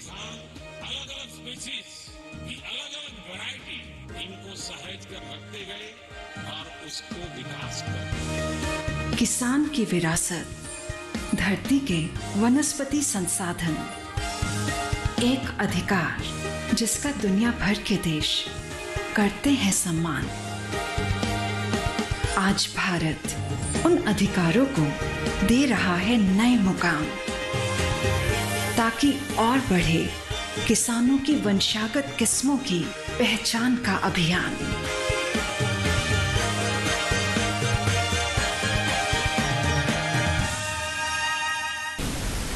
किसान अलग अलग स्पीसीज की अलग अलग वैरायटी इनको सहेज कर रखते गए और उसको विकास कर। किसान की विरासत, धरती के वनस्पति संसाधन, एक अधिकार जिसका दुनिया भर के देश करते हैं सम्मान। आज भारत उन अधिकारों को दे रहा है नए मुकाम, ताकि और बढ़े किसानों की वंशागत किस्मों की पहचान का अभियान।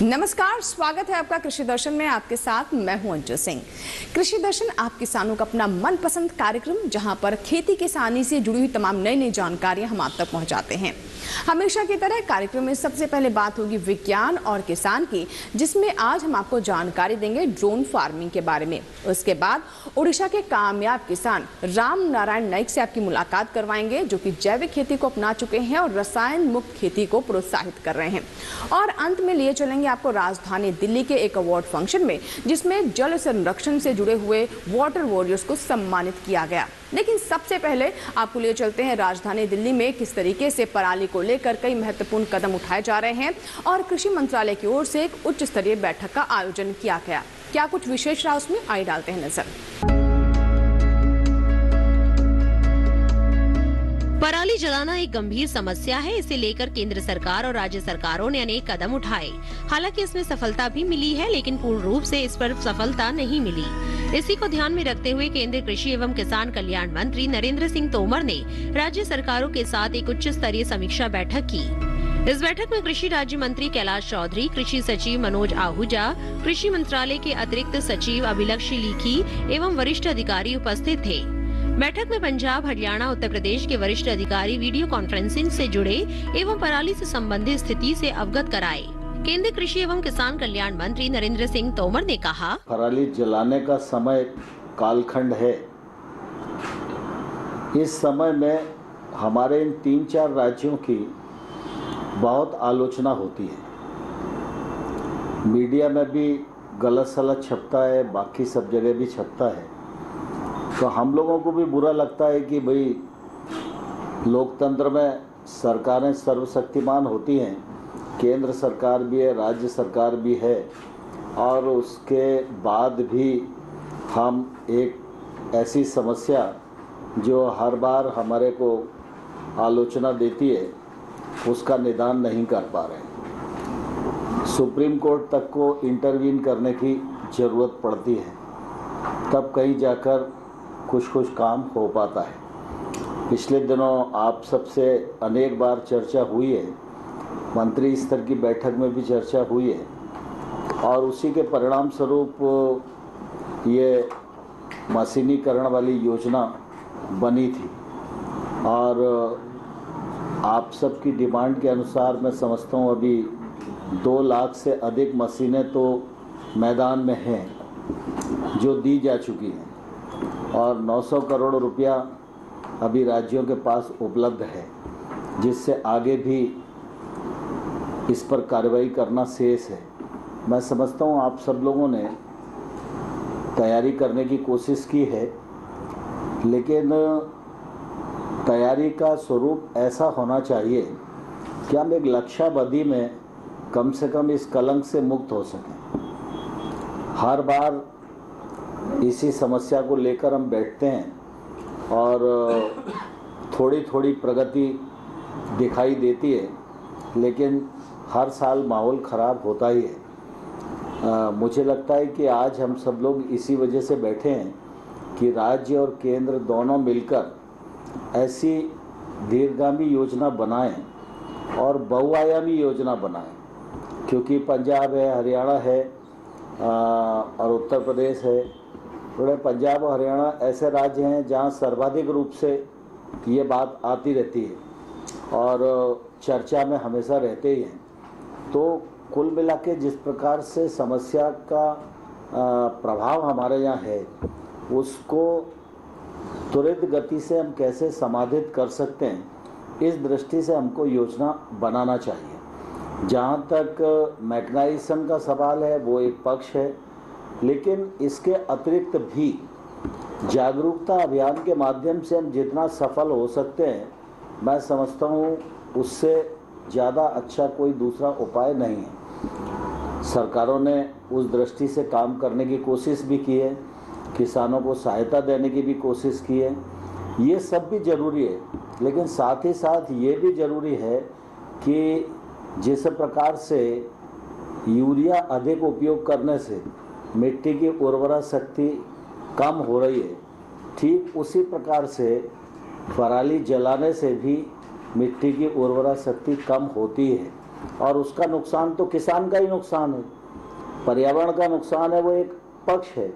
नमस्कार, स्वागत है आपका कृषि दर्शन में। आपके साथ मैं हूं अंजू सिंह। कृषि दर्शन आप किसानों का अपना मनपसंद कार्यक्रम, जहां पर खेती किसानी से जुड़ी हुई तमाम नई नई जानकारियां हम आप तक पहुंचाते हैं। हमेशा की तरह कार्यक्रम में सबसे पहले बात होगी विज्ञान और किसान की, जिसमें आज हम आपको जानकारी देंगे ड्रोन फार्मिंग के बारे में। उसके बाद ओडिशा के कामयाब किसान राम नारायण नाइक से आपकी मुलाकात करवाएंगे, जो कि जैविक खेती को अपना चुके हैं और रसायन मुक्त खेती को प्रोत्साहित कर रहे हैं। और अंत में लिए चलेंगे आपको राजधानी दिल्ली के एक अवार्ड फंक्शन में, जिसमें जल संरक्षण से जुड़े हुए वाटर वॉरियर्स को सम्मानित किया गया। लेकिन सबसे पहले आपको लिए चलते हैं राजधानी दिल्ली में किस तरीके से पराली को लेकर कई महत्वपूर्ण कदम उठाए जा रहे हैं और कृषि मंत्रालय की ओर से एक उच्च स्तरीय बैठक का आयोजन किया गया। क्या कुछ विशेष रहा उसमें, आइए डालते हैं नजर। पराली जलाना एक गंभीर समस्या है। इसे लेकर केंद्र सरकार और राज्य सरकारों ने अनेक कदम उठाए। हालांकि इसमें सफलता भी मिली है, लेकिन पूर्ण रूप से इस पर सफलता नहीं मिली। इसी को ध्यान में रखते हुए केंद्रीय कृषि एवं किसान कल्याण मंत्री नरेंद्र सिंह तोमर ने राज्य सरकारों के साथ एक उच्च स्तरीय समीक्षा बैठक की। इस बैठक में कृषि राज्य मंत्री कैलाश चौधरी, कृषि सचिव मनोज आहूजा, कृषि मंत्रालय के अतिरिक्त सचिव अभिलक्ष्य लीखी एवं वरिष्ठ अधिकारी उपस्थित थे। बैठक में पंजाब, हरियाणा, उत्तर प्रदेश के वरिष्ठ अधिकारी वीडियो कॉन्फ्रेंसिंग से जुड़े एवं पराली से संबंधित स्थिति से अवगत कराए। केंद्रीय कृषि एवं किसान कल्याण मंत्री नरेंद्र सिंह तोमर ने कहा, पराली जलाने का समय कालखंड है। इस समय में हमारे इन 3-4 राज्यों की बहुत आलोचना होती है। मीडिया में भी गलत सलत छपता है, बाकी सब जगह भी छपता है। तो हम लोगों को भी बुरा लगता है कि भाई लोकतंत्र में सरकारें सर्वशक्तिमान होती हैं, केंद्र सरकार भी है, राज्य सरकार भी है, और उसके बाद भी हम एक ऐसी समस्या जो हर बार हमारे को आलोचना देती है, उसका निदान नहीं कर पा रहे। सुप्रीम कोर्ट तक को इंटरवीन करने की ज़रूरत पड़ती है, तब कहीं जाकर कुछ काम हो पाता है। पिछले दिनों आप सबसे अनेक बार चर्चा हुई है, मंत्री स्तर की बैठक में भी चर्चा हुई है, और उसी के परिणाम स्वरूप ये मशीनीकरण वाली योजना बनी थी। और आप सबकी डिमांड के अनुसार मैं समझता हूँ अभी 2 लाख से अधिक मशीनें तो मैदान में हैं जो दी जा चुकी हैं, और 900 करोड़ रुपया अभी राज्यों के पास उपलब्ध है, जिससे आगे भी इस पर कार्रवाई करना शेष है। मैं समझता हूँ आप सब लोगों ने तैयारी करने की कोशिश की है, लेकिन तैयारी का स्वरूप ऐसा होना चाहिए कि हम एक लक्ष्यावधि में कम से कम इस कलंक से मुक्त हो सकें। हर बार इसी समस्या को लेकर हम बैठते हैं और थोड़ी थोड़ी प्रगति दिखाई देती है, लेकिन हर साल माहौल ख़राब होता ही है। मुझे लगता है कि आज हम सब लोग इसी वजह से बैठे हैं कि राज्य और केंद्र दोनों मिलकर ऐसी दीर्घगामी योजना बनाएं और बहुआयामी योजना बनाएं, क्योंकि पंजाब है, हरियाणा है और उत्तर प्रदेश है। थोड़े पंजाब और हरियाणा ऐसे राज्य हैं जहां सर्वाधिक रूप से ये बात आती रहती है और चर्चा में हमेशा रहते ही हैं। तो कुल मिला के जिस प्रकार से समस्या का प्रभाव हमारे यहाँ है, उसको त्वरित गति से हम कैसे समाधित कर सकते हैं, इस दृष्टि से हमको योजना बनाना चाहिए। जहाँ तक मैकेनाइजेशन का सवाल है, वो एक पक्ष है, लेकिन इसके अतिरिक्त भी जागरूकता अभियान के माध्यम से हम जितना सफल हो सकते हैं, मैं समझता हूँ उससे ज़्यादा अच्छा कोई दूसरा उपाय नहीं है। सरकारों ने उस दृष्टि से काम करने की कोशिश भी की है, किसानों को सहायता देने की भी कोशिश की है, ये सब भी ज़रूरी है। लेकिन साथ ही साथ ये भी ज़रूरी है कि जिस प्रकार से यूरिया अधिक उपयोग करने से मिट्टी की उर्वरा शक्ति कम हो रही है, ठीक उसी प्रकार से पराली जलाने से भी मिट्टी की उर्वरा शक्ति कम होती है और उसका नुकसान तो किसान का ही नुकसान है, पर्यावरण का नुकसान है, वो एक पक्ष है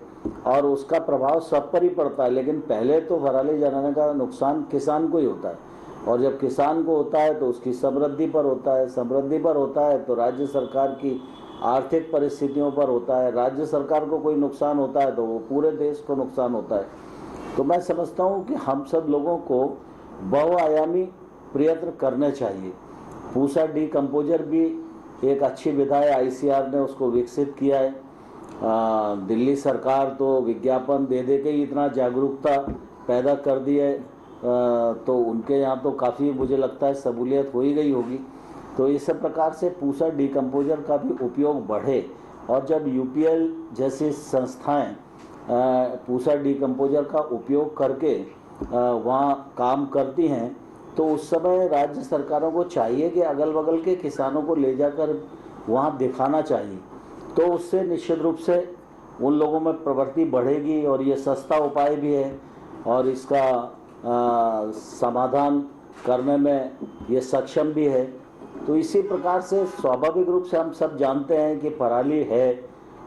और उसका प्रभाव सब पर ही पड़ता है। लेकिन पहले तो पराली जलाने का नुकसान किसान को ही होता है और जब किसान को होता है तो उसकी समृद्धि पर होता है, समृद्धि पर होता है तो राज्य सरकार की आर्थिक परिस्थितियों पर होता है, राज्य सरकार को कोई नुकसान होता है तो वो पूरे देश को नुकसान होता है। तो मैं समझता हूँ कि हम सब लोगों को बहुआयामी प्रयत्न करने चाहिए। पूसा डीकम्पोजर भी एक अच्छी विधा है, ICR ने उसको विकसित किया है। दिल्ली सरकार तो विज्ञापन दे दे के ही इतना जागरूकता पैदा कर दी है, तो उनके यहाँ तो काफ़ी मुझे लगता है सहूलियत हो ही गई होगी। तो इस प्रकार से पूसा डीकम्पोजर का भी उपयोग बढ़े और जब UPL जैसी संस्थाएं पूसा डीकम्पोजर का उपयोग करके वहाँ काम करती हैं तो उस समय राज्य सरकारों को चाहिए कि अगल बगल के किसानों को ले जाकर वहाँ दिखाना चाहिए। तो उससे निश्चित रूप से उन लोगों में प्रवृत्ति बढ़ेगी और ये सस्ता उपाय भी है और इसका समाधान करने में ये सक्षम भी है। तो इसी प्रकार से स्वाभाविक रूप से हम सब जानते हैं कि पराली है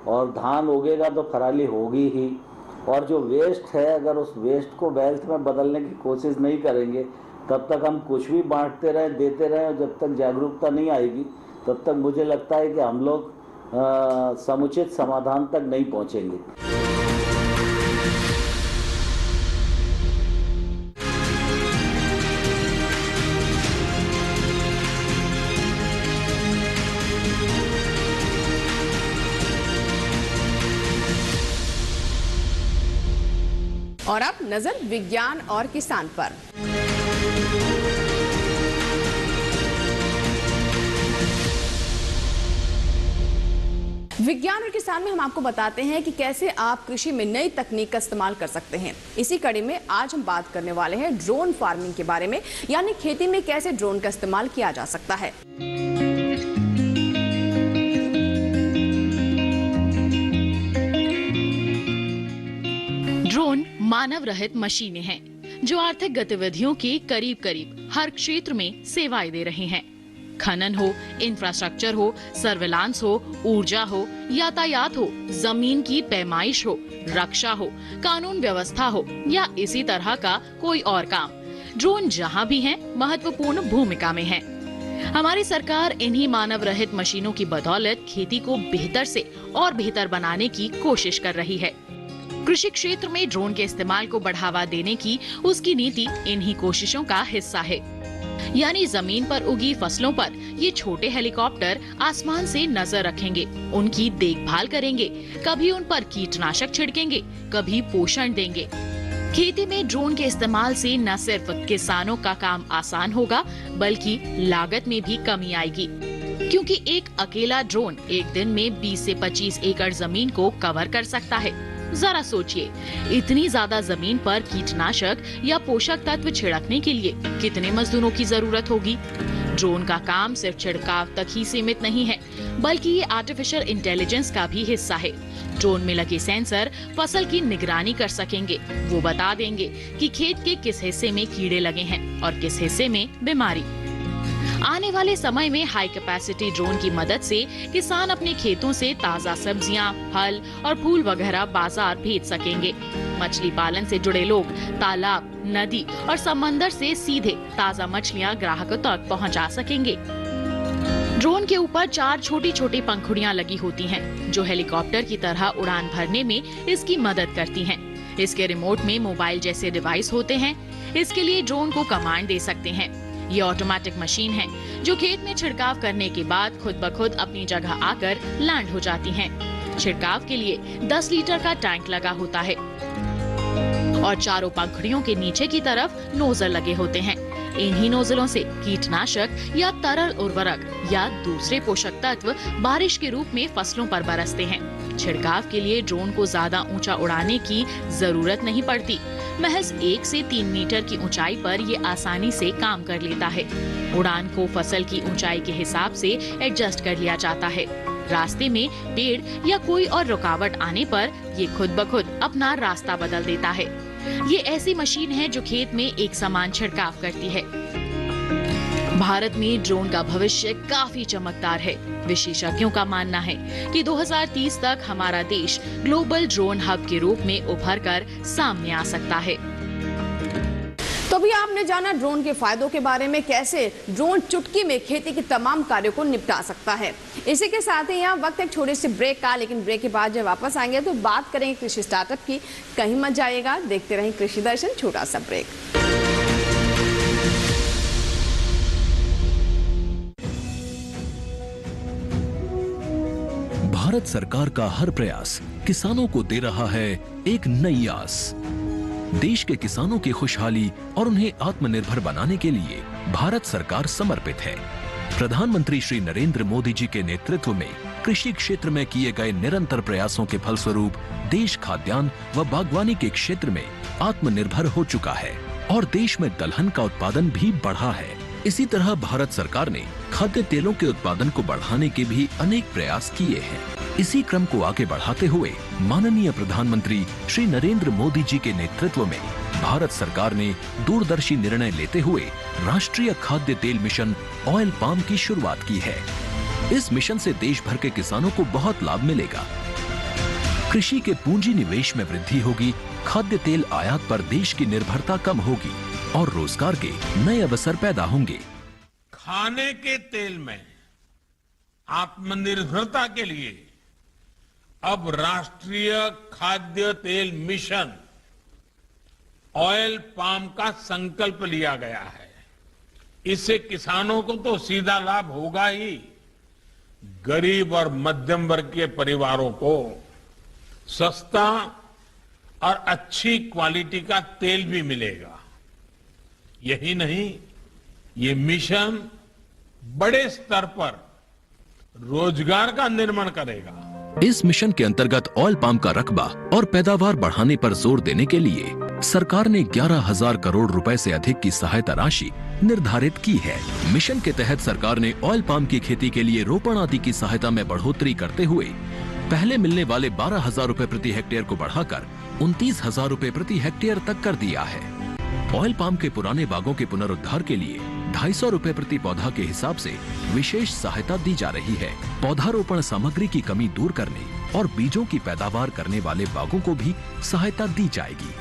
और धान उगेगा तो पराली होगी ही, और जो वेस्ट है अगर उस वेस्ट को वेल्थ में बदलने की कोशिश नहीं करेंगे तब तक हम कुछ भी बांटते रहें, देते रहें, और जब तक जागरूकता नहीं आएगी तब तक मुझे लगता है कि हम लोग समुचित समाधान तक नहीं पहुंचेंगे। और अब नजर विज्ञान और किसान पर। विज्ञान और किसान में हम आपको बताते हैं कि कैसे आप कृषि में नई तकनीक का इस्तेमाल कर सकते हैं। इसी कड़ी में आज हम बात करने वाले हैं ड्रोन फार्मिंग के बारे में, यानी खेती में कैसे ड्रोन का इस्तेमाल किया जा सकता है। ड्रोन मानव रहित मशीनें हैं जो आर्थिक गतिविधियों के करीब करीब हर क्षेत्र में सेवाएं दे रहे हैं। खनन हो, इंफ्रास्ट्रक्चर हो, सर्विलांस हो, ऊर्जा हो, यातायात हो, जमीन की पैमाइश हो, रक्षा हो, कानून व्यवस्था हो या इसी तरह का कोई और काम, ड्रोन जहां भी हैं महत्वपूर्ण भूमिका में हैं। हमारी सरकार इन्हीं मानव रहित मशीनों की बदौलत खेती को बेहतर से और बेहतर बनाने की कोशिश कर रही है। कृषि क्षेत्र में ड्रोन के इस्तेमाल को बढ़ावा देने की उसकी नीति इन्हीं कोशिशों का हिस्सा है। यानी जमीन पर उगी फसलों पर ये छोटे हेलीकॉप्टर आसमान से नजर रखेंगे, उनकी देखभाल करेंगे, कभी उन पर कीटनाशक छिड़केंगे, कभी पोषण देंगे। खेती में ड्रोन के इस्तेमाल से न सिर्फ किसानों का काम आसान होगा बल्कि लागत में भी कमी आएगी, क्योंकि एक अकेला ड्रोन एक दिन में 20 से 25 एकड़ जमीन को कवर कर सकता है। जरा सोचिए, इतनी ज्यादा जमीन पर कीटनाशक या पोषक तत्व छिड़कने के लिए कितने मजदूरों की जरूरत होगी। ड्रोन का काम सिर्फ छिड़काव तक ही सीमित नहीं है, बल्कि ये आर्टिफिशियल इंटेलिजेंस का भी हिस्सा है। ड्रोन में लगे सेंसर फसल की निगरानी कर सकेंगे। वो बता देंगे कि खेत के किस हिस्से में कीड़े लगे हैं और किस हिस्से में बीमारी। आने वाले समय में हाई कैपेसिटी ड्रोन की मदद से किसान अपने खेतों से ताज़ा सब्जियां, फल और फूल वगैरह बाजार भेज सकेंगे। मछली पालन से जुड़े लोग तालाब, नदी और समंदर से सीधे ताज़ा मछलियां ग्राहकों तक पहुंचा सकेंगे। ड्रोन के ऊपर 4 छोटी छोटी पंखुड़ियां लगी होती हैं, जो हेलीकॉप्टर की तरह उड़ान भरने में इसकी मदद करती हैं। इसके रिमोट में मोबाइल जैसे डिवाइस होते हैं। इसके लिए ड्रोन को कमांड दे सकते हैं। ये ऑटोमेटिक मशीन है जो खेत में छिड़काव करने के बाद खुद ब खुद अपनी जगह आकर लैंड हो जाती हैं। छिड़काव के लिए 10 लीटर का टैंक लगा होता है और चारों पंखुड़ियों के नीचे की तरफ नोजल लगे होते हैं। इन्हीं नोजलों से कीटनाशक या तरल उर्वरक या दूसरे पोषक तत्व बारिश के रूप में फसलों पर बरसते हैं। छिड़काव के लिए ड्रोन को ज्यादा ऊंचा उड़ाने की जरूरत नहीं पड़ती। महज 1 से 3 मीटर की ऊंचाई पर ये आसानी से काम कर लेता है। उड़ान को फसल की ऊंचाई के हिसाब से एडजस्ट कर लिया जाता है। रास्ते में पेड़ या कोई और रुकावट आने पर ये खुद ब खुद अपना रास्ता बदल देता है। ये ऐसी मशीन है जो खेत में एक समान छिड़काव करती है। भारत में ड्रोन का भविष्य काफी चमकदार है। विशेषज्ञों का मानना है कि 2030 तक हमारा देश ग्लोबल ड्रोन हब के रूप में उभर कर सामने आ सकता है। तो भी आपने जाना ड्रोन के फायदों के बारे में, कैसे ड्रोन चुटकी में खेती के तमाम कार्यों को निपटा सकता है। इसी के साथ ही यहाँ वक्त एक छोटे से ब्रेक का, लेकिन ब्रेक के बाद जब वापस आएंगे तो बात करेंगे कृषि स्टार्टअप की। कहीं मत जाइएगा, देखते रहें कृषि दर्शन। छोटा सा ब्रेक। भारत सरकार का हर प्रयास किसानों को दे रहा है एक नई आस। देश के किसानों की खुशहाली और उन्हें आत्मनिर्भर बनाने के लिए भारत सरकार समर्पित है। प्रधानमंत्री श्री नरेंद्र मोदी जी के नेतृत्व में कृषि क्षेत्र में किए गए निरंतर प्रयासों के फलस्वरूप देश खाद्यान्न व बागवानी के क्षेत्र में आत्मनिर्भर हो चुका है और देश में दलहन का उत्पादन भी बढ़ा है। इसी तरह भारत सरकार ने खाद्य तेलों के उत्पादन को बढ़ाने के भी अनेक प्रयास किए हैं। इसी क्रम को आगे बढ़ाते हुए माननीय प्रधानमंत्री श्री नरेंद्र मोदी जी के नेतृत्व में भारत सरकार ने दूरदर्शी निर्णय लेते हुए राष्ट्रीय खाद्य तेल मिशन ऑयल पाम की शुरुआत की है। इस मिशन से देश भर के किसानों को बहुत लाभ मिलेगा। कृषि के पूंजी निवेश में वृद्धि होगी, खाद्य तेल आयात पर देश की निर्भरता कम होगी और रोजगार के नए अवसर पैदा होंगे। खाने के तेल में आत्मनिर्भरता के लिए अब राष्ट्रीय खाद्य तेल मिशन ऑयल पाम का संकल्प लिया गया है। इससे किसानों को तो सीधा लाभ होगा ही, गरीब और मध्यम वर्ग के परिवारों को सस्ता और अच्छी क्वालिटी का तेल भी मिलेगा। यही नहीं, ये मिशन बड़े स्तर पर रोजगार का निर्माण करेगा। इस मिशन के अंतर्गत ऑयल पाम का रकबा और पैदावार बढ़ाने पर जोर देने के लिए सरकार ने 11,000 करोड़ रुपए से अधिक की सहायता राशि निर्धारित की है। मिशन के तहत सरकार ने ऑयल पाम की खेती के लिए रोपण आदि की सहायता में बढ़ोतरी करते हुए पहले मिलने वाले 12,000 रुपए प्रति हेक्टेयर को बढ़ाकर 29,000 रुपए प्रति हेक्टेयर तक कर दिया है। ऑयल पाम के पुराने बागों के पुनरुद्धार के लिए 250 रुपए प्रति पौधा के हिसाब से विशेष सहायता दी जा रही है। पौधारोपण सामग्री की कमी दूर करने और बीजों की पैदावार करने वाले बागों को भी सहायता दी जाएगी।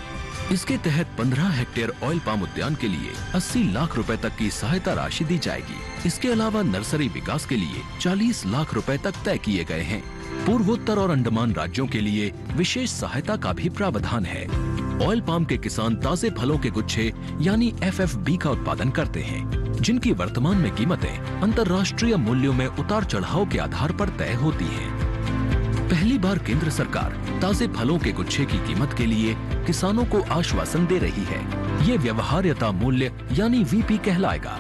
इसके तहत 15 हेक्टेयर ऑयल पाम उद्यान के लिए 80 लाख रुपए तक की सहायता राशि दी जाएगी। इसके अलावा नर्सरी विकास के लिए 40 लाख रुपए तक तय किए गए हैं। पूर्वोत्तर और अंडमान राज्यों के लिए विशेष सहायता का भी प्रावधान है। ऑयल पाम के किसान ताजे फलों के गुच्छे यानी FFB का उत्पादन करते हैं, जिनकी वर्तमान में कीमतें अंतर्राष्ट्रीय मूल्यों में उतार चढ़ाव के आधार पर तय होती हैं। पहली बार केंद्र सरकार ताजे फलों के गुच्छे की कीमत के लिए किसानों को आश्वासन दे रही है। ये व्यवहार्यता मूल्य यानी VP कहलाएगा,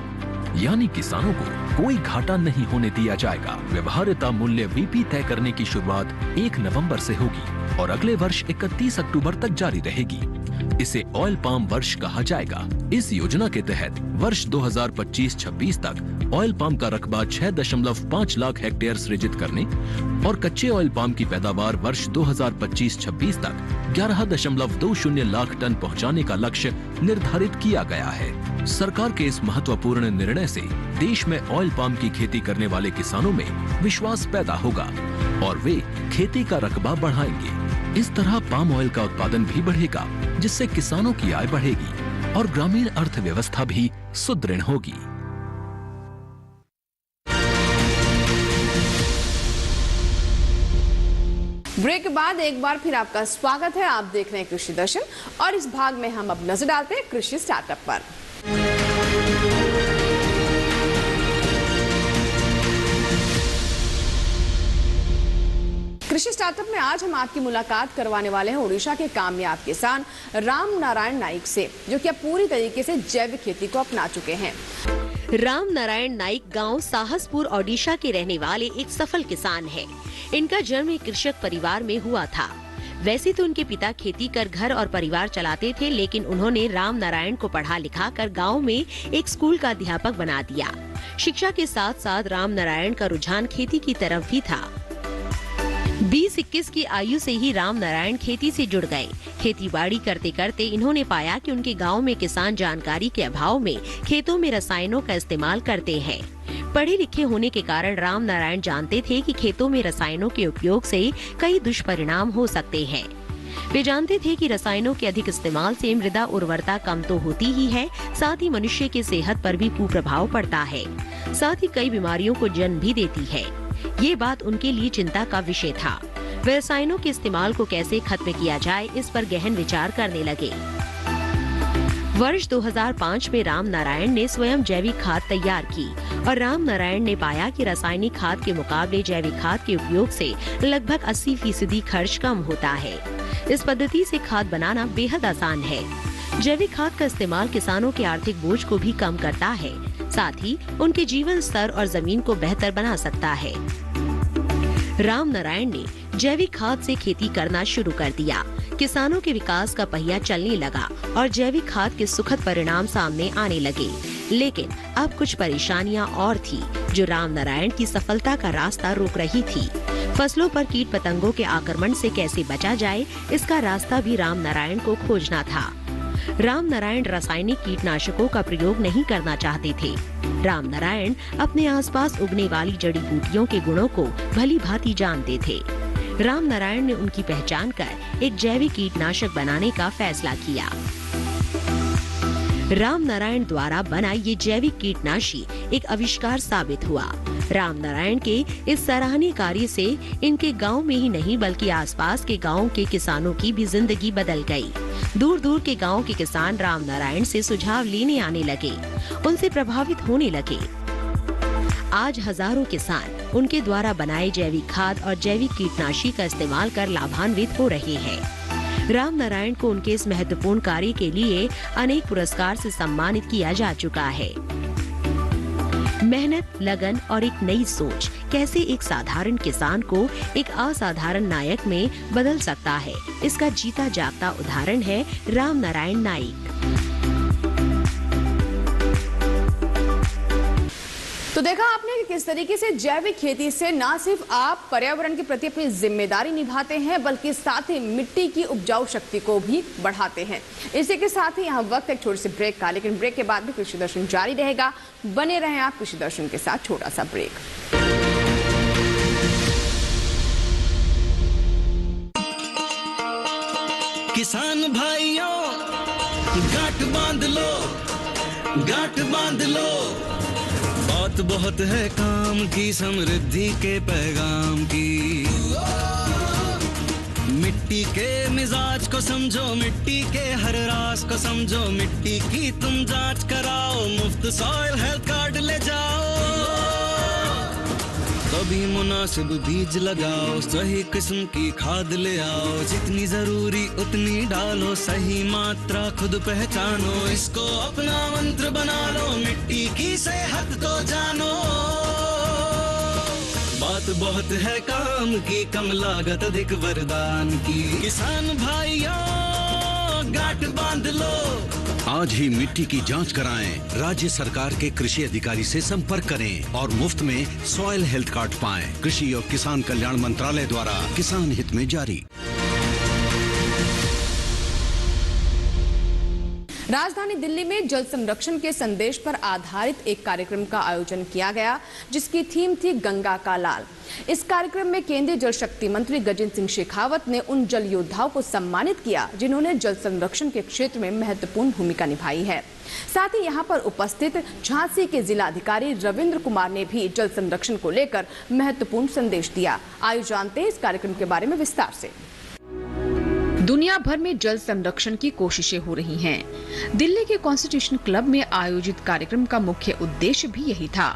यानी किसानों को कोई घाटा नहीं होने दिया जाएगा। व्यवहार्यता मूल्य VP तय करने की शुरुआत 1 नवंबर से होगी और अगले वर्ष 31 अक्टूबर तक जारी रहेगी। इसे ऑयल पाम वर्ष कहा जाएगा। इस योजना के तहत वर्ष 2025-26 तक ऑयल पाम का रकबा 6.5 लाख हेक्टेयर सृजित करने और कच्चे ऑयल पाम की पैदावार वर्ष 2025-26 तक 11.20 लाख टन पहुंचाने का लक्ष्य निर्धारित किया गया है। सरकार के इस महत्वपूर्ण निर्णय से देश में ऑयल पाम की खेती करने वाले किसानों में विश्वास पैदा होगा और वे खेती का रकबा बढ़ाएंगे। इस तरह पाम ऑयल का उत्पादन भी बढ़ेगा, जिससे किसानों की आय बढ़ेगी और ग्रामीण अर्थव्यवस्था भी सुदृढ़ होगी। ब्रेक के बाद एक बार फिर आपका स्वागत है। आप देख रहे हैं कृषि दर्शन और इस भाग में हम अब नजर डालते हैं कृषि स्टार्टअप पर। कृषि स्टार्टअप में आज हम आपकी मुलाकात करवाने वाले हैं उड़ीसा के कामयाब किसान राम नारायण नाइक से, जो कि अब पूरी तरीके से जैविक खेती को अपना चुके हैं। राम नारायण नाइक गांव साहसपुर ओडिशा के रहने वाले एक सफल किसान हैं। इनका जन्म एक कृषक परिवार में हुआ था। वैसे तो उनके पिता खेती कर घर और परिवार चलाते थे, लेकिन उन्होंने राम नारायण को पढ़ा लिखा कर गांव में एक स्कूल का अध्यापक बना दिया। शिक्षा के साथ साथ राम नारायण का रुझान खेती की तरफ भी था। 20-21 की आयु से ही राम नारायण खेती से जुड़ गए। खेती बाड़ी करते करते इन्होंने पाया कि उनके गांव में किसान जानकारी के अभाव में खेतों में रसायनों का इस्तेमाल करते हैं। पढ़े लिखे होने के कारण राम नारायण जानते थे कि खेतों में रसायनों के उपयोग से कई दुष्परिणाम हो सकते हैं। वे जानते थे कि रसायनों के अधिक इस्तेमाल से मृदा उर्वरता कम तो होती ही है, साथ ही मनुष्य की सेहत पर भी कुप्रभाव पड़ता है, साथ ही कई बीमारियों को जन्म भी देती है। ये बात उनके लिए चिंता का विषय था। वे रसायनों के इस्तेमाल को कैसे खत्म किया जाए, इस पर गहन विचार करने लगे। वर्ष 2005 में राम नारायण ने स्वयं जैविक खाद तैयार की और राम नारायण ने पाया कि रासायनिक खाद के मुकाबले जैविक खाद के उपयोग से लगभग 80% खर्च कम होता है। इस पद्धति से खाद बनाना बेहद आसान है। जैविक खाद का इस्तेमाल किसानों के आर्थिक बोझ को भी कम करता है, साथ ही उनके जीवन स्तर और जमीन को बेहतर बना सकता है। राम नारायण ने जैविक खाद से खेती करना शुरू कर दिया। किसानों के विकास का पहिया चलने लगा और जैविक खाद के सुखद परिणाम सामने आने लगे। लेकिन अब कुछ परेशानियां और थी जो राम नारायण की सफलता का रास्ता रोक रही थी। फसलों पर कीट पतंगों के आक्रमण से कैसे बचा जाए, इसका रास्ता भी राम नारायण को खोजना था। राम नारायण रासायनिक कीटनाशकों का प्रयोग नहीं करना चाहते थे। राम नारायण अपने आसपास उगने वाली जड़ी बूटियों के गुणों को भली भांति जानते थे। राम नारायण ने उनकी पहचान कर एक जैविक कीटनाशक बनाने का फैसला किया। राम नारायण द्वारा बना ये जैविक कीटनाशी एक आविष्कार साबित हुआ। राम नारायण के इस सराहनीय कार्य से इनके गांव में ही नहीं बल्कि आसपास के गांव के किसानों की भी जिंदगी बदल गई। दूर दूर के गांव के किसान राम नारायण से सुझाव लेने आने लगे, उनसे प्रभावित होने लगे। आज हजारों किसान उनके द्वारा बनाए जैविक खाद और जैविक कीटनाशी का इस्तेमाल कर लाभान्वित हो रहे हैं। राम नारायण को उनके इस महत्वपूर्ण कार्य के लिए अनेक पुरस्कार से सम्मानित किया जा चुका है। मेहनत, लगन और एक नई सोच कैसे एक साधारण किसान को एक असाधारण नायक में बदल सकता है, इसका जीता जागता उदाहरण है राम नारायण नाइक। तो देखा आपने कि किस तरीके से जैविक खेती से न सिर्फ आप पर्यावरण के प्रति अपनी जिम्मेदारी निभाते हैं, बल्कि साथ ही मिट्टी की उपजाऊ शक्ति को भी बढ़ाते हैं। इसी के साथ ही यहाँ वक्त एक छोटे से ब्रेक का, लेकिन ब्रेक के बाद भी कृषि दर्शन जारी रहेगा। बने रहें आप कृषि दर्शन के साथ। छोटा सा ब्रेक। किसान भाइयों, गांठ बांध लो, गांठ बांध लो। बात बहुत है काम की, समृद्धि के पैगाम की। मिट्टी के मिजाज को समझो, मिट्टी के हर राज को समझो। मिट्टी की तुम जांच कराओ, मुफ्त सॉइल हेल्थ कार्ड ले जाओ। कभी मुनासिब बीज लगाओ, सही किस्म की खाद ले आओ। जितनी जरूरी उतनी डालो, सही मात्रा खुद पहचानो। इसको अपना मंत्र बना लो, मिट्टी की सेहत को जानो। बात बहुत है काम की, कम लागत अधिक वरदान की। किसान भाइयों, गांठ बांध लो। आज ही मिट्टी की जांच कराएं। राज्य सरकार के कृषि अधिकारी से संपर्क करें और मुफ्त में सॉइल हेल्थ कार्ड पाएं। कृषि और किसान कल्याण मंत्रालय द्वारा किसान हित में जारी। राजधानी दिल्ली में जल संरक्षण के संदेश पर आधारित एक कार्यक्रम का आयोजन किया गया, जिसकी थीम थी गंगा का लाल। इस कार्यक्रम में केंद्रीय जल शक्ति मंत्री गजेंद्र सिंह शेखावत ने उन जल योद्धाओं को सम्मानित किया जिन्होंने जल संरक्षण के क्षेत्र में महत्वपूर्ण भूमिका निभाई है। साथ ही यहां पर उपस्थित झांसी के जिलाधिकारी रविंद्र कुमार ने भी जल संरक्षण को लेकर महत्वपूर्ण संदेश दिया। आइए जानते हैं इस कार्यक्रम के बारे में विस्तार से। दुनिया भर में जल संरक्षण की कोशिशें हो रही हैं। दिल्ली के कॉन्स्टिट्यूशन क्लब में आयोजित कार्यक्रम का मुख्य उद्देश्य भी यही था।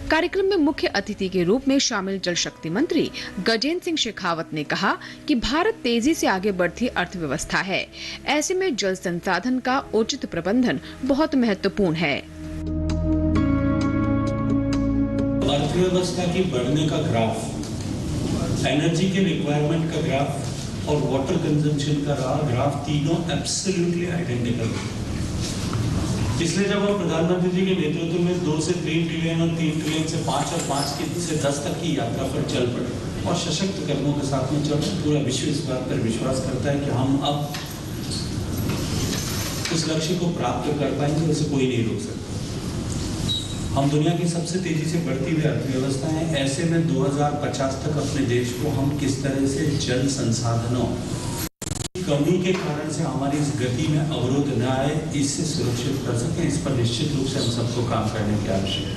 कार्यक्रम में मुख्य अतिथि के रूप में शामिल जल शक्ति मंत्री गजेंद्र सिंह शेखावत ने कहा कि भारत तेजी से आगे बढ़ती अर्थव्यवस्था है। ऐसे में जल संसाधन का उचित प्रबंधन बहुत महत्वपूर्ण है। अर्थव्यवस्था की बढ़ने का ग्राफ, एनर्जी के रिक्वायरमेंट का ग्राफ और वाटर कंजम्पशन का ग्राफ तीनों एब्सोल्युटली आइडेंटिकल है। इसलिए जब हम प्रधानमंत्री जी के नेतृत्व में 2 से 3 ट्रिलियन और 3 ट्रिलियन से 5 और 5 से 10 तक की यात्रा पर चल पड़े और सशक्त कदमों के साथ में चल, पूरा विश्व इस बात पर विश्वास करता है कि हम अब उस लक्ष्य को प्राप्त कर पाएंगे, उसे कोई नहीं रोक सकता। हम दुनिया की सबसे तेजी से बढ़ती हुई अर्थव्यवस्था है। ऐसे में 2050 तक अपने देश को हम किस तरह से जल संसाधनों कमी के कारण से हमारी इस गति में अवरोध न आए, इससे सुरक्षित कर सकें, इस पर निश्चित रूप से हम सबको काम करने की आवश्यकता है।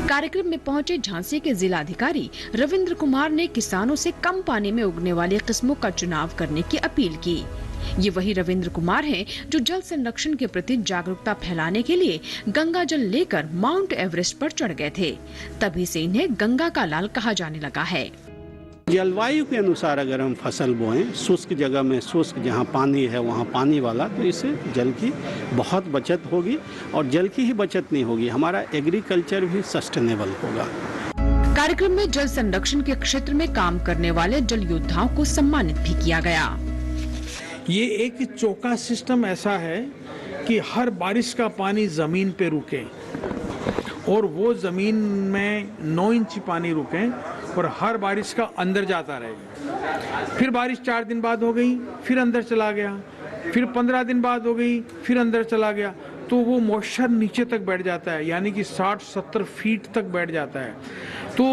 कार्यक्रम में पहुंचे झांसी के जिलाधिकारी रविंद्र कुमार ने किसानों से कम पानी में उगने वाली किस्मों का चुनाव करने की अपील की। ये वही रविंद्र कुमार हैं जो जल संरक्षण के प्रति जागरूकता फैलाने के लिए गंगा जल लेकर माउंट एवरेस्ट पर चढ़ गए थे। तभी से इन्हें गंगा का लाल कहा जाने लगा है। जलवायु के अनुसार अगर हम फसल बोएं, शुष्क जगह में शुष्क, जहाँ पानी है वहाँ पानी वाला, तो इससे जल की बहुत बचत होगी और जल की ही बचत नहीं होगी, हमारा एग्रीकल्चर भी सस्टेनेबल होगा। कार्यक्रम में जल संरक्षण के क्षेत्र में काम करने वाले जल योद्धाओं को सम्मानित भी किया गया। ये एक चौका सिस्टम ऐसा है कि हर बारिश का पानी जमीन पे रुके और वो जमीन में 9 इंच पानी रुके और हर बारिश का अंदर जाता रहेगा। फिर बारिश 4 दिन बाद हो गई, फिर अंदर चला गया, फिर 15 दिन बाद हो गई, फिर अंदर चला गया, तो वो मॉइस्चर नीचे तक बैठ जाता है, यानी कि 60-70 फीट तक बैठ जाता है। तो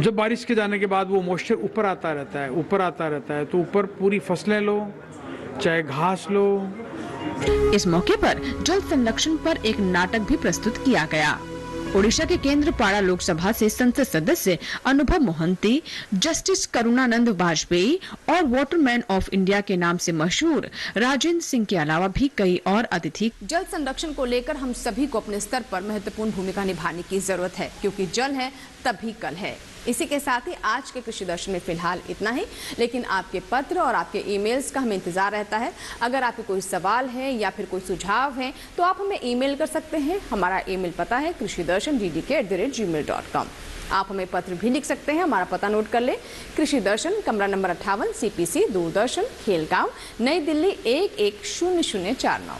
जब बारिश के जाने के बाद वो मॉइस्चर ऊपर आता रहता है, ऊपर आता रहता है, तो ऊपर पूरी फसलें लो, चाहे घास लो। इस मौके पर जल संरक्षण पर एक नाटक भी प्रस्तुत किया गया। ओडिशा के केंद्रपाड़ा लोकसभा से संसद सदस्य अनुभव मोहंती, जस्टिस करुणानंद वाजपेयी और वाटरमैन ऑफ इंडिया के नाम से मशहूर राजेंद्र सिंह के अलावा भी कई और अतिथि। जल संरक्षण को लेकर हम सभी को अपने स्तर पर महत्वपूर्ण भूमिका निभाने की जरूरत है, क्योंकि जल है तभी कल है। इसी के साथ ही आज के कृषि दर्शन में फिलहाल इतना ही, लेकिन आपके पत्र और आपके ईमेल्स का हमें इंतजार रहता है। अगर आपके कोई सवाल है या फिर कोई सुझाव है तो आप हमें ईमेल कर सकते हैं। हमारा ईमेल पता है krishidarshan@gmail.com। आप हमें पत्र भी लिख सकते हैं। हमारा पता नोट कर ले, कृषि दर्शन, कमरा नंबर 58, CPC, दूरदर्शन, खेलगांव, नई दिल्ली 110049।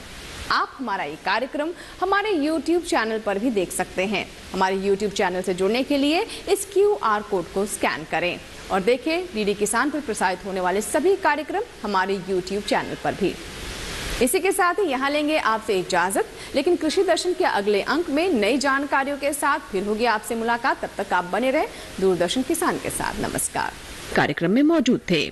आप हमारा ये कार्यक्रम हमारे YouTube चैनल पर भी देख सकते हैं। हमारे YouTube चैनल से जुड़ने के लिए इस QR कोड को स्कैन करें और देखें DD किसान पर प्रसारित होने वाले सभी कार्यक्रम हमारे YouTube चैनल पर भी। इसी के साथ ही यहाँ लेंगे आपसे इजाजत, लेकिन कृषि दर्शन के अगले अंक में नई जानकारियों के साथ फिर होगी आपसे मुलाकात। तब तक आप बने रहे दूरदर्शन किसान के साथ। नमस्कार। कार्यक्रम में मौजूद थे